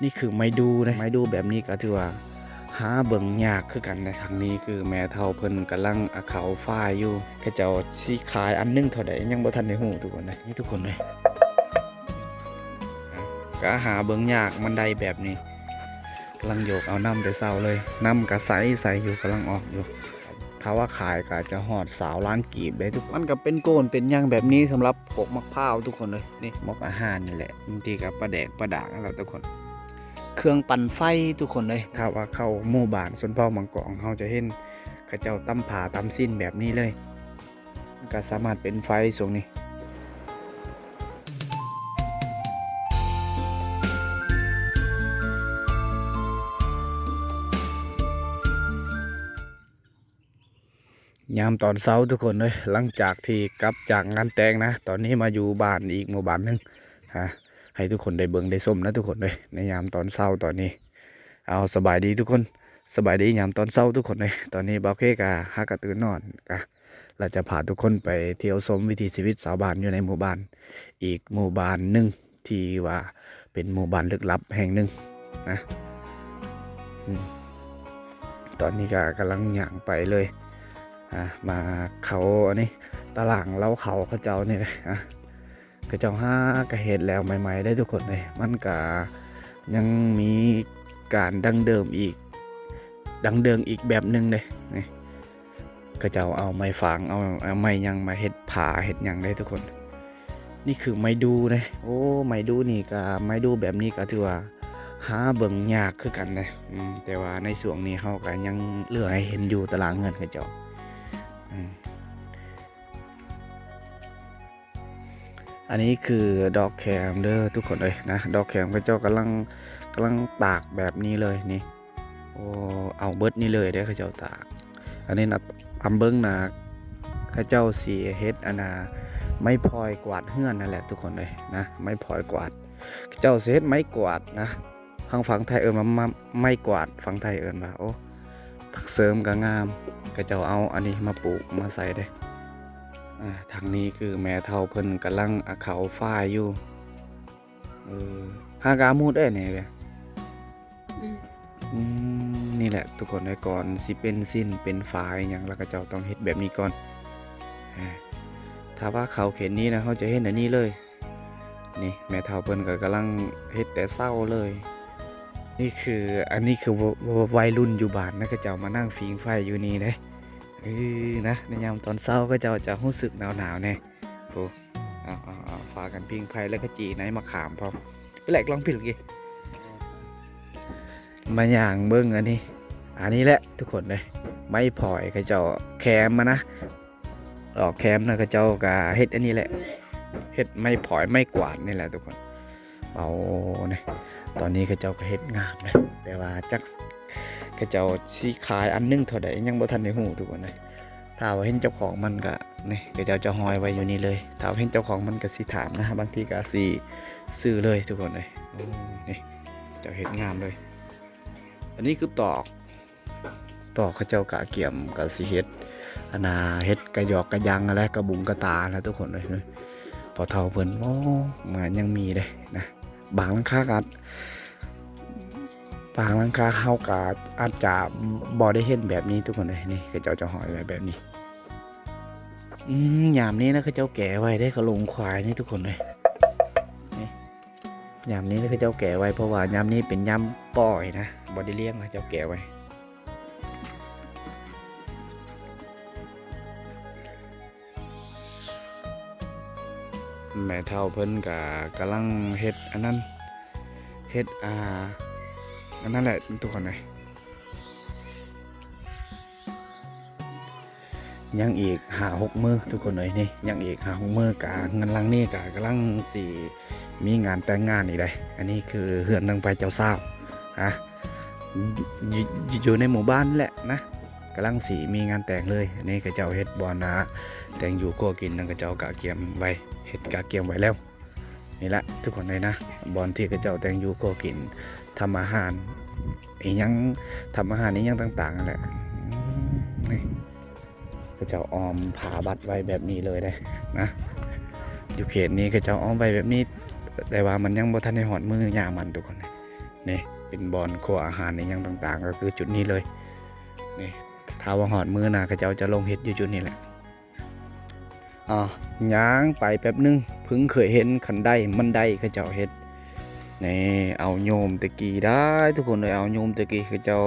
นี่คือไม้ดูนะไม้ดูแบบนี้ก็ถือว่าหาเบิ่งยากคือกันนะทางนี้คือแม่เฒ่าเพิ่นกำลังเอาเขาฝ้ายอยู่เขาเจ้าสิขายอันนึงเท่าใดยังบ่ทันได้ฮู้ทุกคนเลยนี่ทุกคนเลยก็หาเบิ่งยากมันได้แบบนี้กำลังโยกเอาน้ำแต่เช้าเลยน้ำก็ใสอยู่กำลังออกอยู่ถ้าว่าขายก็จะฮอด20,000 กีบได้ทุกมันก็เป็นโกนเป็นหยังแบบนี้สำหรับพวกมะพร้าวทุกคนเลยนี่มกอาหารนี่แหละบางทีก็ปลาแดกปลาด่างนั่นแหละทุกคนเครื่องปั่นไฟทุกคนเลยถ้าว่าเข้าหมู่บ้านสวนพ่อบางกอกเขาจะเห็นเขาเจ้าตำผ่าตำสิ้นแบบนี้เลยก็สามารถเป็นไฟส่วนนี้ยามตอนเช้าทุกคนเลยหลังจากที่กลับจากงานแต่งนะตอนนี้มาอยู่บ้านอีกหมู่บ้านหนึงฮะให้ทุกคนได้เบิ่งได้ส้มนะทุกคนเลยในยามตอนเช้าตอนนี้เอาสบายดีทุกคนสบายดียามตอนเช้าทุกคนเลยตอนนี้บ่าวเคกะฮักกะตื่นนอนกะเราจะพาทุกคนไปเที่ยวชมวิถีชีวิตชาวบ้านอยู่ในหมู่บ้านอีกหมู่บ้านหนึ่งที่ว่าเป็นหมู่บ้านลึกลับแห่งหนึ่งนะอืมตอนนี้ก็กำลังย่างไปเลยมาเขาอันนี้ตารางเล่าเขาเจ้านี่เลยก็เจ้าห้ากระเห็ดแล้วใหม่ๆได้ทุกคนเลยมันก็ยังมีการดังเดิมอีกแบบหนึ่งเลยนี่ก็เจ้าเอาไม้ฟางเอาไม้ยังมาเห็ดผาเห็ดยังได้ทุกคนนี่คือไม้ดูนะโอ้ไม้ดูนี่ก็ไม้ดูแบบนี้ก็ถือว่าหาเบิ่งยากคือกันนะแต่ว่าในส่วนนี้เขาก็ยังเหลือให้เห็นอยู่ตารางเงินก็เจ้าอันนี้คือดอกแคมเด้อทุกคนเลยนะดอกแคมพระเจ้ากำลังตากแบบนี้เลยนี่โอ้เอาเบิดนี่เลยเด้อพระเจ้าตากอันนี้นะทำเบิ้งนะพระเจ้าสีเฮ็ดอันน่ะไม่พลอยกวาดเฮือนนั่นแหละทุกคนเลยนะไม่พลอยกวาดพระเจ้าเฮ็ดไม้กวาดนะทางฝั่งไทยมาไม่กวาดฝั่งไทยว่าโอ้ผักเสริมก็งามพระเจ้าเอาอันนี้มาปลูกมาใส่ได้ทางนี้คือแม่เฒ่าเพิ่นกำลังเอาเขาฝ้ายอยู่หากามูดได้เนี่ยนี่แหละทุกคนในก่อนสิเป็นสิ้นเป็นฝายอย่างแล้วก็เจ้าต้องเฮ็ดแบบนี้ก่อนถ้าว่าเขาเข็นนี้นะเขาจะเห็นอันนี้เลยนี่แม่เฒ่าเพิ่นก็กำลังเฮ็ดแต่เศร้าเลยนี่คืออันนี้คือวัยรุ่นอยู่บ้านนะก็เจ้ามานั่งฟิงไฟอยู่นี่เด้นะในยามตอนเช้าก็จะรู้สึกหนาวแน่โอ้เอาฝากันพิงไฟแล้วก็จีไหนมาขามพร้อมไปแหลกลองผิดกี่มาอย่างเบิ้งอันนี้แหละทุกคนเลยไม่พอยก็เจ้าแคมมานะดอกแคมนะก็เจ้ากะเฮ็ดอันนี้แหละเฮ็ดไม่พอยไม่กวาดนี่แหละทุกคนเอาเนี่ยตอนนี้ก็เจ้าก็เฮ็ดงามนะแต่ว่าจักก็เจ้าสิขายอันนึงเท่าใดยังบ่ทันได้ฮู้ทุกคนเลยถ้าว่าเห็นเจ้าของมันก็นี่ก็เจ้าจะห้อยไว้อยู่นี่เลยถ้าเห็นเจ้าของมันก็สิถามนะบางทีก็สิซื้อเลยทุกคนเลยนี่เจ้าเฮ็ดงามเลยอันนี้คือตอกเขาเจ้ากะเกี่ยมกับสิเฮ็ดอันน่ะเฮ็ดกระยอกกระยังอะไรกระบุงกระตาแล้วทุกคนเลยพอเท่าเพิ่นโอ้มันยังมีเลยนะบางหลังคากัดบางหลังคาเฮากะอาจจะบ่ได้เห็นแบบนี้ทุกคนเลยนี่เขาเจ้าจะห่อยไว้แบบนี้ยามนี้นะเขาเจ้าแก่ไว้ได้เขาลงควายนี่ทุกคนเลยนี่ยามนี้นะเขาเจ้าแก่ไว้เพราะว่ายามนี้เป็นยามปล่อยนะบ่ได้เลี้ยงเขาเจ้าแก่ไว้แม่เฒ่าเพิ่นก็กำลังเฮ็ดอันนั้นเฮ็ดอันนั้นแหละทุกคนเลยยังอีก5-6 มื้อทุกคนเลยนี่ยังอีก5-6 มื้อกะเงินลังนี่กะกำลังสิมีงานแต่งงานอีกได้อันนี้คือเฮือนทางไปเจ้าสาวอยู่ในหมู่บ้านแหละนะกำลังสิมีงานแต่งเลยอันนี้ก็เจ้าเฮ็ดบ่อนาแต่งอยู่ก็กินนั่นก็เจ้ากะเกียมไว้เฮ็ดกะเกียมไว้แล้วนี่แหละทุกคนเลยนะบอนที่กระเจ้าแต่งอยู่ก็กินทำอาหารอีหยังทำอาหารนี้ยังต่างๆนั่นแหละนี่กระเจ้าออมผ่าบัตรไว้แบบนี้เลยได้นะอยู่เขตนี้กระเจ้าออมไว้แบบนี้แต่ว่ามันยังบ่ทันได้หอดมือยามันทุกคน นี่เป็นบอนครัวอาหารในอย่างต่างๆ ก็คือจุดนี้เลยนี่ถ้าว่าหอดมือนะเขาเจ้าจะลงเฮ็ดอยู่จุดนี้แหละย่างไปแป๊บนึงเพิ่งเคยเห็นขันไดมันไดเขาเจ้าเฮ็ดนี่เอาโยมตะกี้ได้ทุกคนเลยเอาโยมตะกี้เขาเจ้า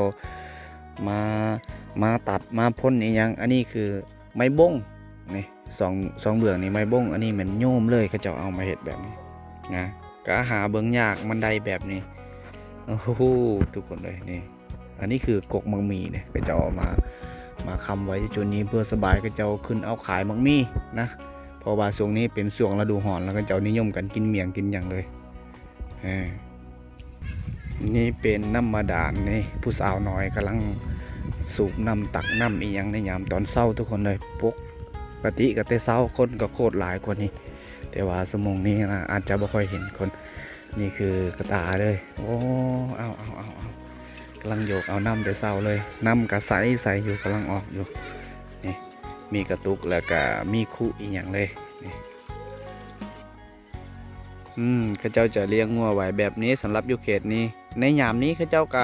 มาตัดมาพ่นนี่ยังอันนี้คือไม้บ้งนี่สองเบื้องนี่ไม้บ้งอันนี้เหมือนโยมเลยเขาเจ้าเอามาเฮ็ดแบบนี้นะก็หาเบื้องยากมันไดแบบนี้โอ้โหทุกคนเลยนี่อันนี้คือกกมังมีเนี่ยเขาเจ้าเอามาคำไว้จุดนี้เพื่อสบายก็เจ้าขึ้นเอาขายมังมีนะเพราะว่าช่วงนี้เป็นช่วงฤดูร้อนแล้วก็เจ้านิยมกันกินเมี่ยงกินอย่างเลยนี่เป็นน้ำมาดานนี่ผู้สาวน้อยกำลังสูบน้ำตักน้ำอีหยังในยามตอนเช้าทุกคนเลยปกติกับแต่เช้าคนก็โคตรหลายกว่านี้แต่ว่าสมองนี้นะอาจจะไม่ค่อยเห็นคนนี่คือกระตาเลยโอ้เอากำลังโยกเอาน้ำแต่เช้าเลยน้ำกระใสอยู่กำลังออกอยู่นี่มีกระตุกแล้วก็มีคู่อีหยังเลยนี่เขาเจ้าจะเลี้ยงงัวไว้แบบนี้สำหรับอยู่เขตนี้ในยามนี้เขาเจ้าก็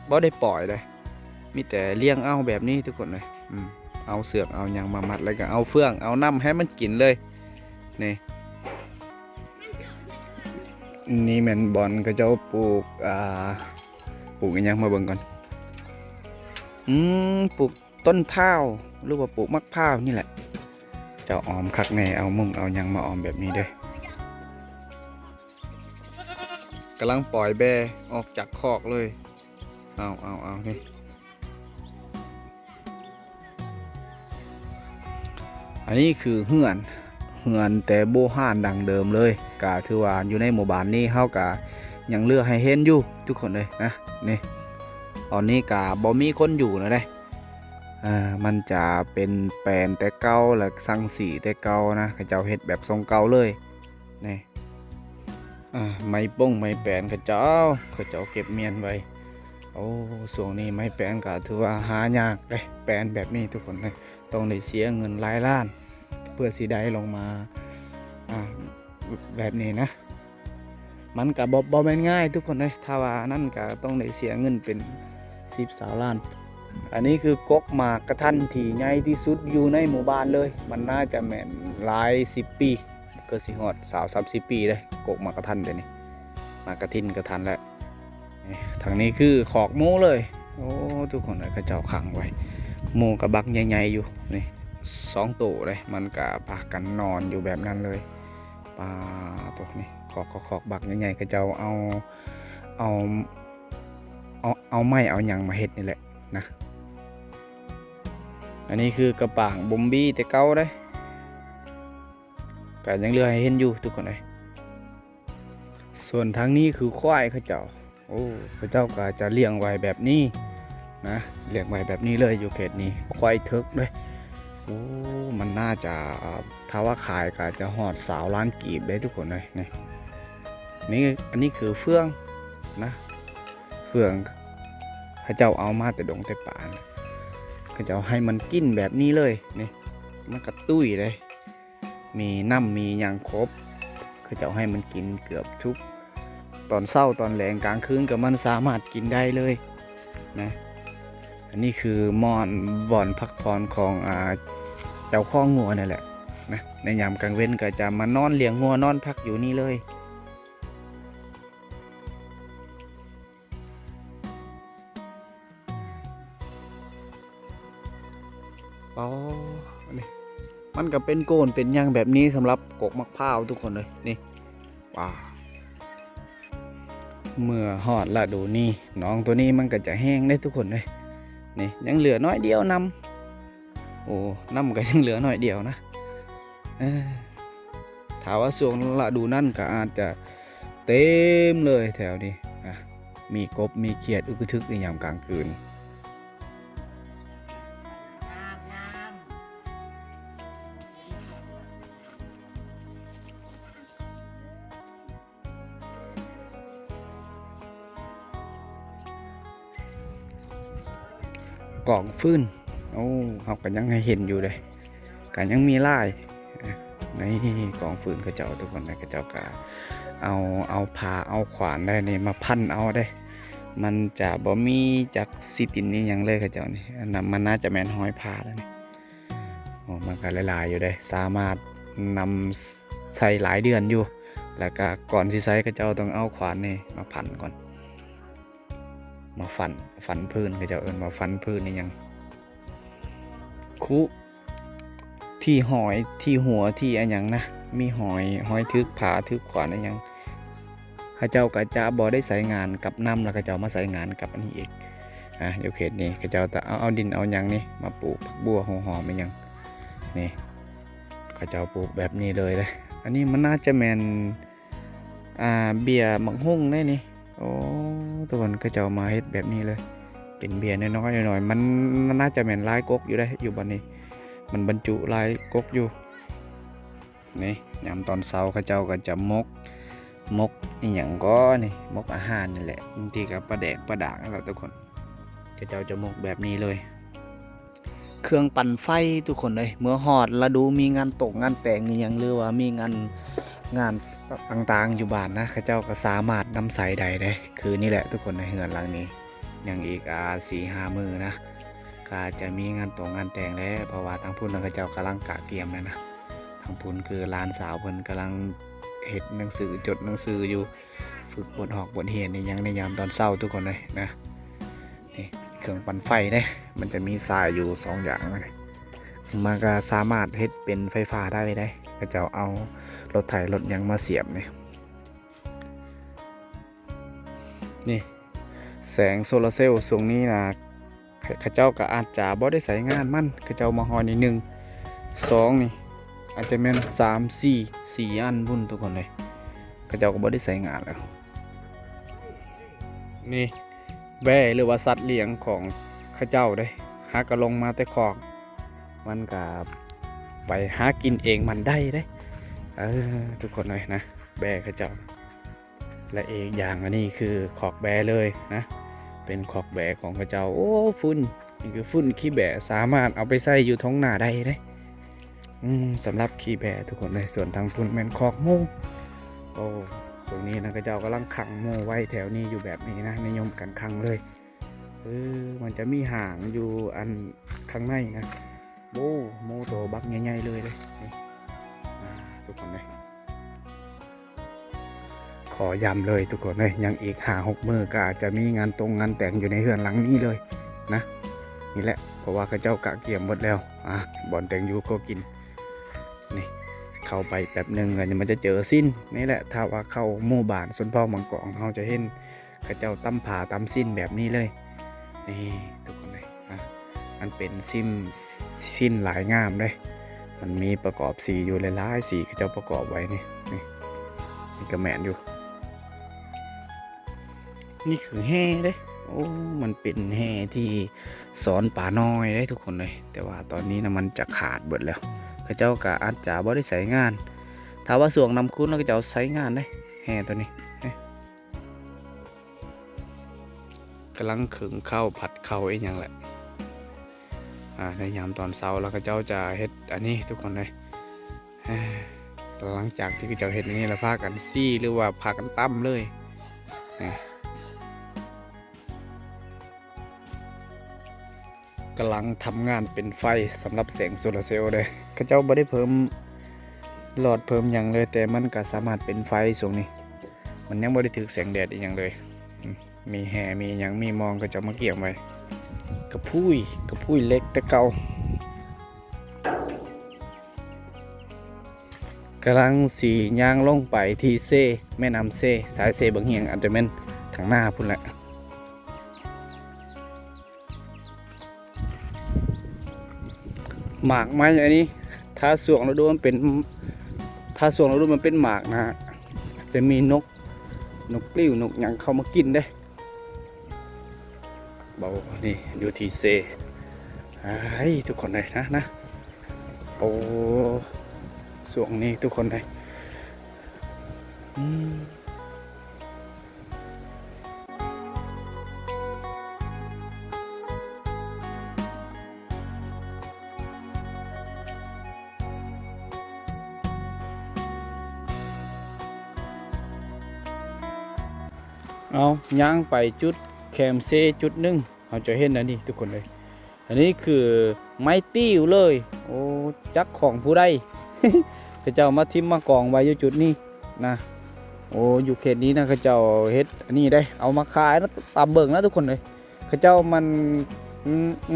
บ่ได้ปล่อยเลยมีแต่เลี้ยงเอาแบบนี้ทุกคนเลยเอาเสือกเอาหยังมามัดแล้วก็เอาเฟื่องเอาน้ำให้มันกินเลยนี่แม่นบอนเขาเจ้าปลูกอีหยังมาเบิ่งก่อนปลูกต้นพร้าวหรือว่าปลูกมะพร้าวนี่แหละเจ้าออมคักแน่เอามุ้งเอาหยังมาออมแบบนี้เด้กำลังปล่อยแบออกจากคอกเลยเอานี่อันนี้คือเฮือนแต่โบราณดังเดิมเลยกะถือว่าอยู่ในหมู่บ้านนี้เฮากะยังเลือกให้เห็นอยู่ทุกคนเลยนะนี่ตอนนี้กะบ่มีคนอยู่นะเด้มันจะเป็นแปลนแต่เก่าและสังสีแต่เก่านะเขาเจ้าเฮ็ดแบบทรงเก่าเลยนี่ไม้ป้งไม้แปลนเขาเจ้าเก็บเมียนไว้โอ้ช่วงนี้ไม้แปลนก็ถือว่าหายากเลยแปลนแบบนี้ทุกคนเลยต้องได้เสียเงินหลายล้านเพื่อสิได้ลงมาแบบนี้นะมันก็บ่แม่นง่ายทุกคนเลยถ้าว่านั่นก็ต้องได้เสียเงินเป็น10 ล้านอันนี้คือกกหมากกระทันที่ใหญ่ที่สุดอยู่ในหมู่บ้านเลยมันน่าจะแม่นหลาย10 ปีเกิดสิฮอด30 ปีเลยกกหมากกระทันเดี๋ยวนี้หมากกระทินกระทันแล้วทางนี้คือขอกหมูเลยโอ้ทุกคนเลยเขาเจ้าขังไว้หมูกับบักใหญ่ๆอยู่นี่2 ตัวเลยมันกับพากันนอนอยู่แบบนั้นเลยปลาตัวนี้ขอกบักใหญ่ๆเขาเจ้าเอาไม้เอาหยังมาเฮ็ดนี่แหละนะอันนี้คือกระป่างบอมบี้แต่เก่าเลยก็ยังเหลือให้เห็นอยู่ทุกคนเลยส่วนทางนี้คือควายเขาเจ้าเขาเจ้าก็จะเลี้ยงไว้แบบนี้นะเลี้ยงไว้แบบนี้เลยอยู่เขตนี้ควายทึกเลยมันน่าจะถ้าว่าขายก็จะหอด20 ล้านกีบได้ทุกคนเลยนี่อันนี้คือเฟื่องนะเฟื่องเขาเจ้าเอามาแต่ดงแต่ป่าเขาเจ้าให้มันกินแบบนี้เลยนี่มันกระตุ้ยเลยมีน้ำมีอย่างครบเขาเจ้าให้มันกินเกือบทุกตอนเช้าตอนแรงกลางคืนกับมันสามารถกินได้เลยนะอันนี้คือบ่อนพักผ่อนของเจ้าข้องงัวนี่แหละนะในยามกลางเว้นก็จะมานอนเลี้ยงงัวนอนพักอยู่นี่เลยนี่มันก็เป็นโกนเป็นยังแบบนี้สำหรับกกมะพร้าวทุกคนเลยนี่ว้าเมื่อหอดละดูนี่น้องตัวนี้มันก็จะแห้งได้ทุกคนเลยนี่ยังเหลือน้อยเดียวนำน้ำก็ยังเหลือน้อยเดียวนะถามว่าช่วงละดูนั่นก็อาจจะเต็มเลยแถวนี้มีกบมีเขียดอึกทึกในยามกลางคืนกล่องฟื้นเขาก็ยังให้เห็นอยู่เลยก็ยังมีลายในกล่องฟื้นกระเจ้าทุกคนในกระเจ้ากา เอาเอาผ่าเอาขวานได้นี่มาพันเอาได้ มันจะบ่มีจักสิตินนี่ยังเลยเขาเจ้านี่อันนั้นมันน่าจะแม่นห้อยผ่าแล้วนี่โอ้มันก็หลายๆอยู่ได้สามารถนำใส่หลายเดือนอยู่ แล้วก็ก่อนที่ใส่เขาเจ้าต้องเอาขวานนี่มาพันก่อนมาฟันพื้นเขาเจ้าเอิ้นมาฟันพื้นนี่ยังคุที่หอยที่หัวที่อันหยังนะมีหอยทึกผาทึกขวานอันหยังเขาเจ้าก็จะบ่ได้ใส่งานกับน้ำแล้วเขาเจ้ามาใส่งานกับอันนี้อีกเดี๋ยวเขตนี้เขาเจ้าจะเอาดินเอาหยังนี่มาปลูกผักบัวหอมๆอันหยังนี่เขาเจ้าปลูกแบบนี้เลยเลยอันนี้มันน่าจะแมนเบียร์มังหุ่งได้นี่โอ้ทุกคนเขาเจ้ามาเฮ็ดแบบนี้เลยเป็นเบียร์น้อยๆหน่อยๆมันน่าจะแมนลายกกอยู่ได้อยู่บัดนี้มันบรรจุลายกกอยู่นี่ยามตอนเช้าเขาเจ้าก็จะมกอีหยังก็นี่มกอาหารนี่แหละบางทีก็ปลาแดกปลาด่างแล้วทุกคนเขาเจ้าจะมกแบบนี้เลย เครื่องปั่นไฟทุกคนเลยเมื่อฮอดฤดูมีงานตกงานแต่งอหยังหรือว่ามีงานต่างๆอยู่บ้านนะเขาเจ้าก็สามารถนำใส่ใดได้คือนี่แหละทุกคนในเฮือนหลังนี้อย่างอีก4-5 มื้อนะก็จะมีงานตกงานแต่งแล้วเพราะว่าทางพุ่นเขาเจ้ากำลังกะเตรียมนะทางพุ่นคือหลานสาวเพิ่นกำลังเฮ็ดหนังสือจดหนังสืออยู่ฝึกบทหอกบทเรียนนี่ยังในยามตอนเช้าทุกคนเลยนะนี่เครื่องปั่นไฟได้มันจะมีสายอยู่2อย่างนะมันก็สามารถเฮ็ดเป็นไฟฟ้าได้ก็จะเอารถไถรถยังมาเสียบนี่แสงโซลาร์เซลล์ตรงนี้นะข้าเจ้าก็อาจจะบ่ได้ใส่งานมันข้าเจ้ามาฮอนี่1 2นี่อาจจะแม่น3 4 อันพุ่นทุกคนเลยข้าเจ้าก็บ่ได้ใส่งานแล้วนี่แบ่หรือว่าสัตว์เลี้ยงของข้าเจ้าได้หากระลงมาแต่คอกมันก็ไปหากินเองมันได้ทุกคนเลยนะแบ่ข้าเจ้าและเองอย่างอันนี้คือขอกแบ่เลยนะเป็นขอกแบ่ของข้าเจ้าโอ้ฝุ่นนี่คือฝุ่นขี้แบ่สามารถเอาไปใส่อยู่ท้องนาได้สำหรับขี้แบ่ทุกคนเลยส่วนทางฝุ่นแม่นขอกหมูโอ้ตรงนี้นะข้าเจ้ากำลังขังหมูไว้แถวนี้อยู่แบบนี้นะนิยมกันขังเลยมันจะมีหางอยู่อันข้างในนะโอ้โมโตบักใหญ่ๆเลยนี่ทุกคนเลยขอย้ำเลยทุกคนเลยยังอีก5-6 มื้อก็อาจจะมีงานแต่งอยู่ในเรือนหลังนี้เลยนะนี่แหละเพราะว่าข้าเจ้ากะเกี่ยมหมดแล้วบ่อนแต่งอยู่ก็กินนี่เข้าไปแป๊บหนึ่งก็มันจะเจอสิ้นนี่แหละถ้าว่าเข้าหมู่บ้านส่วนพ่อมังกรเขาจะเห็นข้าเจ้าตั้มผ่าตั้มสิ้นแบบนี้เลยนี่ทุกคนเลยมันเป็นสิ้นหลายงามเลยมันมีประกอบสีอยู่หลายๆสีข้าเจ้าประกอบไว้นี่กระแมนอยู่นี่คือแห่เด้โอ้มันเป็นแห่ที่สอนป่าน้อยได้ทุกคนเลยแต่ว่าตอนนี้นะมันจะขาดเบิดแล้วข้าเจ้าก็อาจจะบ่ได้ใช้งานถ้าว่าสวงนำคุ้นแล้วก็จะใช้งานได้แห่ตัวนี้กำลังขึงข้าวผัดข้าวอย่างแหละในยามตอนเช้าแล้วก็เจ้าจะเฮ็ดอันนี้ทุกคนเลยหลังจากที่เจ้าเฮ็ดนี้แล้วพากันซี่หรือว่าพากันตั้มเลยกำลังทำงานเป็นไฟสำหรับแสงโซลาร์เซลล์เลยข้าเจ้าไม่ได้เพิ่มหลอดเพิ่มอย่างเลยแต่มันก็สามารถเป็นไฟส่วนนี้มันยังไม่ได้ถือแสงแดดอย่างเลยมีแห่มีอย่างมีมองก็จะมาเกี่ยงไว้กระพุ้ยเล็กแต่เก่ากำลังสีย่างลงไปที่แม่น้ำสายบางเฮียงอาจจะเป็นทางหน้าพุ่นแหละหมากไม้อันนี้ถ้าสวงเราดูมันเป็นหมากนะจะมีนกปลิ้วนกหยังเข้ามากินได้เบานี่อยู่ที่ทุกคนเลยนะโอ้สวงนี้ทุกคนเลย เอาย่างไปจุดแคมเซจุดหนึงเราจะเห็นอันนี้ทุกคนเลยอันนี้คือไม้ติ้วเลยโอ้จักของผู้ใด เขาเจ้ามาทิมมากองไว้อยู่จุดนี้นะโอ้อยู่เขตนี้นะเขาเจ้าเฮ็ดอันนี้ได้เอามาขายนะตามเบิ่งนะทุกคนเลยเขาเจ้ามัน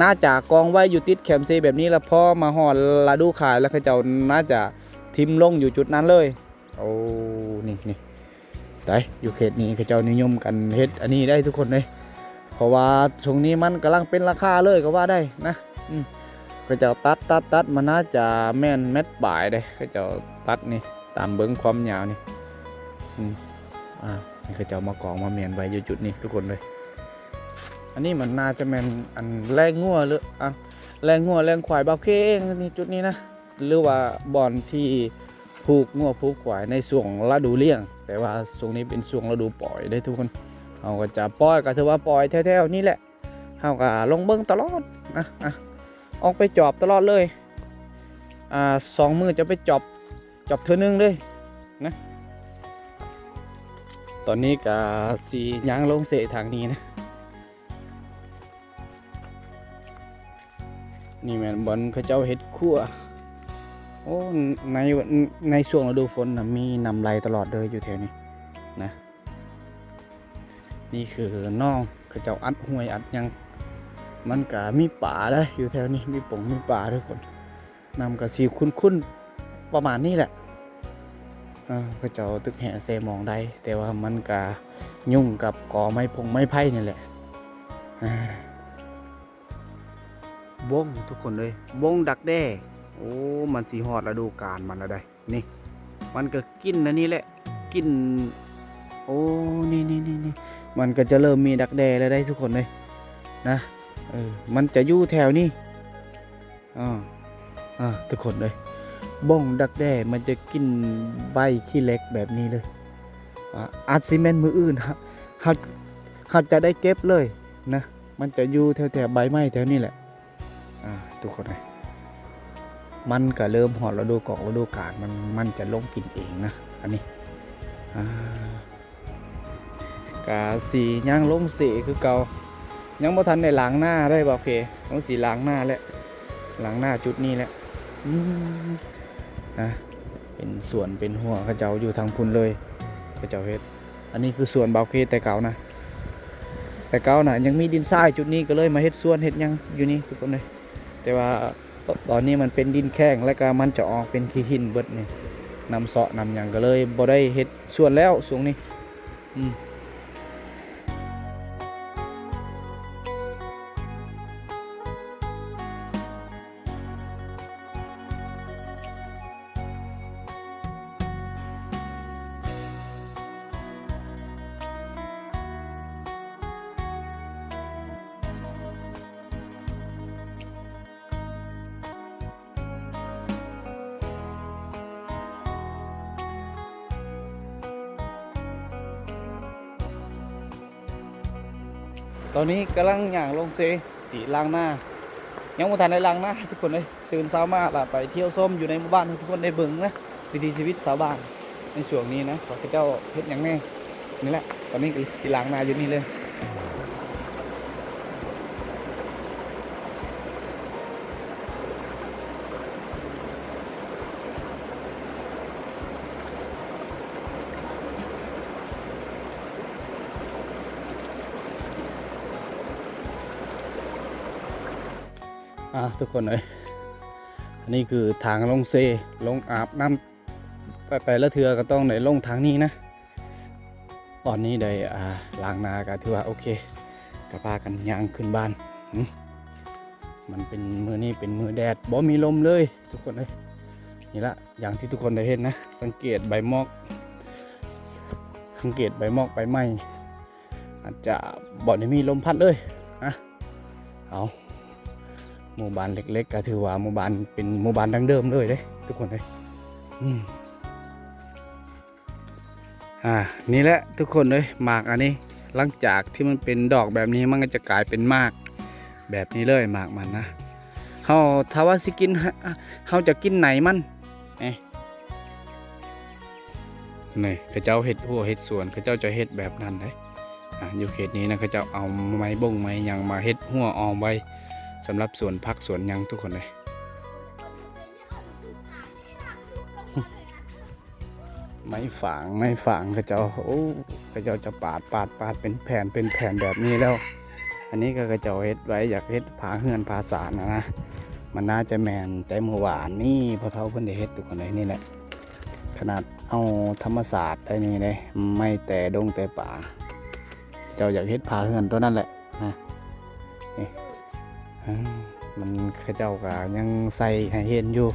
น่าจะกองไว้อยู่ติดแคมเซแบบนี้แล้วพอมาหอดฤดูขายแล้วเขาเจ้าน่าจะทิมลงอยู่จุดนั้นเลยโอ้นี่ได้อยู่เขตนี้เขาเจ้านิยมกันเฮ็ดอันนี้ได้ทุกคนเลยเพราะว่าช่วงนี้มันกำลังเป็นราคาเลยก็ว่าได้นะก็จะตัดมันน่าจะแม่นเม็ดบ่ายเลยก็จะตัดนี่ตามเบิ้งความยาวนี่นี่ก็จะมากองมาเมียนไว้อยู่จุดนี้ทุกคนเลยอันนี้มันน่าจะแม่นอันแรงงัวหรือแรงงัวแรงควายเบาเค้งนี่จุดนี้นะหรือว่าบ่อนที่ผูกงัวผูกควายในช่วงฤดูเลี้ยงแต่ว่าช่วงนี้เป็นช่วงฤดูปล่อยได้ทุกคนเราก็จะปล่อยก็ถือว่าปล่อยแถวๆนี่แหละเราก็ลงเบิ้งตลอดนะออกไปจอบตลอดเลย2 มื้อจะไปจอบเทื่อนึงเลยนะตอนนี้ก็สีย่างลงเสทางนี้นะนี่แม่นบอลเขาเจ้าเฮ็ดคั่วโอ้ในช่วงฤดูฝนนะมีนำไหลตลอดเลยอยู่แถวนี้นะนี่คือน้องเขาเจ้าอัดห้วยอัดยังมันก็มีป่าได้อยู่แถวนี้มีป่งมีป่าทุกคนนำกระสีคุ้นประมาณนี้แหละก็เจ้าตึกแห่เซมองได้แต่ว่ามันก็ยุ่งกับกอไม้ไผ่นี่แหละบงทุกคนเลยบงดักแด้โอ้มันสีหอดฤดูกาลมันแล้วได้นี่มันก็กินนะนี่แหละกินโอ้นี่มันก็จะเริ่มมีดักแด้แล้วได้ทุกคนเลยนะมันจะอยู่แถวนี้ทุกคนเลยบ้องดักแด้มันจะกินใบขี้เล็กแบบนี้เลยอาร์ซิเมนมืออื่นเขาจะได้เก็บเลยนะมันจะอยู่แถวใบไม้แถวนี้แหละทุกคนเลยมันก็เริ่มหอดฤดูกาลมันจะลงกินเองนะอันนี้กาสีย่างลงสีคือเก่ายังบ่ทันได้ล้างหน้าได้บ่โอเคต้องสีล้างหน้าแล้วล้างหน้าจุดนี้แหละเป็นส่วนเป็นหัวเขาเจ้าอยู่ทางพุ่นเลยเขาเจ้าเฮ็ดอันนี้คือส่วนเบาเคแต่เก่านะยังมีดินทรายจุดนี้ก็เลยมาเฮ็ดส่วนเฮ็ดยังอยู่นี่ทุกคนเลยแต่ว่าตอนนี้มันเป็นดินแข็งแล้วก็มันจะออกเป็นขี้หินเบิดนี่น้ำเสาะน้ำหยังก็เลยบ่ได้เฮ็ดส่วนแล้วช่วงนี้ตอนนี้กำลังย่างลงสีล้างหน้ายังไม่ทันได้ล้างหน้าทุกคนเลยตื่นเช้ามาล่ะไปเที่ยวส้มอยู่ในหมู่บ้านทุกคนได้เบิ่งนะวิถีชีวิตชาวบ้านในช่วงนี้นะพระเจ้าเฮ็ดอย่างแน่นี่แหละตอนนี้ก็สีล้างหน้าอยู่นี่เลยทุกคนเลยอันนี้คือทางลงลงอาบน้ำไปแล้วเถื่อก็ต้องได้ลงทางนี้นะตอนนี้ได้ล้างนาก็ถือว่าโอเคก็พากันย่างขึ้นบ้านมันเป็นมือนี้เป็นมือแดดบ่มีลมเลยทุกคนเลยนี่ละอย่างที่ทุกคนได้เห็นนะสังเกตใบหมอกใบไม้อาจจะบ่ได้มีลมพัดเลยนะเอาหมู่บ้านเล็กๆก็ถือว่าหมู่บ้านเป็นหมู่บ้านดั้งเดิมเลยทุกคนเลยนี่แหละทุกคนเลยหมากอันนี้หลังจากที่มันเป็นดอกแบบนี้มันก็จะกลายเป็นหมากแบบนี้เลยหมากมันนะถ้าว่าสิกินเขาจะกินไหนมันนี่เขาเจ้าเห็ดหัวเห็ดสวนเขาเจ้าจะเห็ดแบบนั้นเลย อยู่เขตนี้นะเขาจะเอาไม้บ้งไม้หยังมาเฮ็ดหัวออมไว้สำหรับสวนผักสวนหยังทุกคนเลยไม้ฝางเขาจะโอ้เขาจะปาดเป็นแผ่นแบบนี้แล้ว อันนี้ก็เขาจะเฮ็ดไว้อยากเฮ็ดผาเฮือนผาสารนะมันน่าจะแมนแต่เมื่อวานนี่พอเท่าเพิ่นได้เฮ็ดทุกคนเลยนี่แหละขนาดเอาธรรมศาสตร์ไอ้นี่เลยไม่แต่ดงแต่ป่าเจ้าอยากเฮ็ดผาเฮือนตัวนั้นแหละนะนี่มันเขาเจ้าก็ยังใส่ให้เห็นอยู่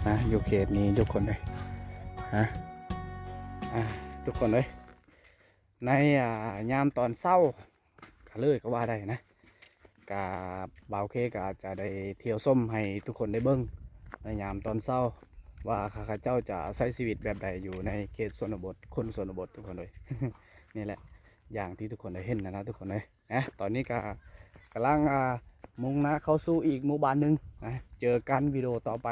นะอยู่เขตนี้ทุกคนเลยนะทุกคนเลยในยามตอนเช้าก็เลยก็ว่าได้นะกาบ่าวเคก็จะได้เที่ยวส้มให้ทุกคนได้เบิ้งในยามตอนเช้าว่าข้าเจ้าจะใช้ชีวิตแบบใดอยู่ในเขตชนบทคนชนบททุกคนเลย นี่แหละอย่างที่ทุกคนได้เห็นนะทุกคนเลยนะตอนนี้ก็กำลังมุ่งหน้าเข้าสู่อีกหมู่บ้านหนึ่งนะเจอกันวิดีโอต่อไป